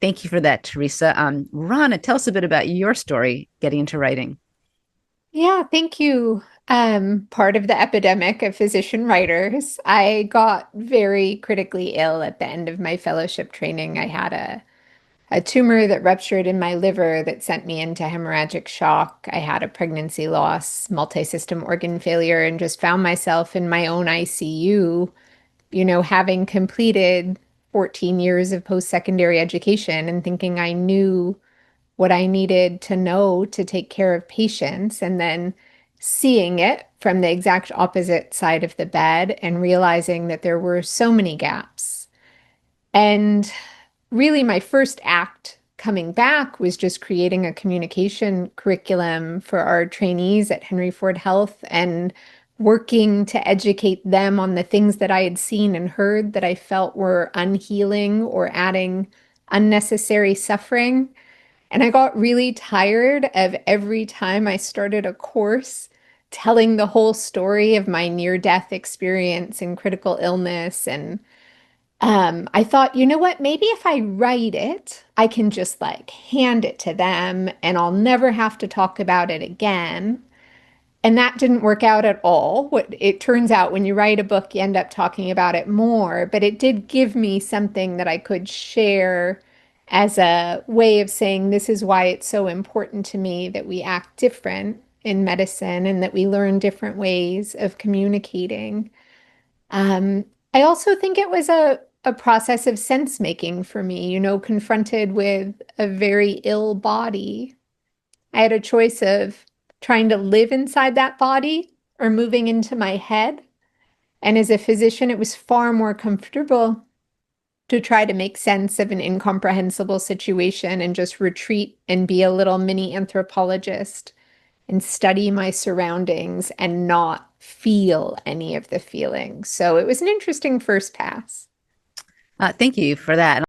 Thank you for that, Teresa. Rana, tell us a bit about your story getting into writing. Yeah, thank you. Part of the epidemic of physician writers, I got very critically ill at the end of my fellowship training. I had a tumor that ruptured in my liver that sent me into hemorrhagic shock. I had a pregnancy loss, multi-system organ failure, and just found myself in my own ICU, having completed 14 years of post-secondary education and thinking I knew what I needed to know to take care of patients, and then seeing it from the exact opposite side of the bed and realizing that there were so many gaps. And really, my first act coming back was just creating a communication curriculum for our trainees at Henry Ford Health and working to educate them on the things that I had seen and heard that I felt were unhealing or adding unnecessary suffering. And I got really tired of every time I started a course telling the whole story of my near-death experience and critical illness. And I thought, you know what? Maybe if I write it, I can just like hand it to them and I'll never have to talk about it again. And that didn't work out at all. What it turns out when you write a book, you end up talking about it more, but it did give me something that I could share as a way of saying this is why it's so important to me that we act different in medicine and that we learn different ways of communicating. Um, I also think it was a process of sense making for me, confronted with a very ill body. I had a choice of trying to live inside that body or moving into my head. And as a physician, it was far more comfortable to try to make sense of an incomprehensible situation and just retreat and be a little mini anthropologist and study my surroundings and not feel any of the feelings. So it was an interesting first pass. Thank you for that.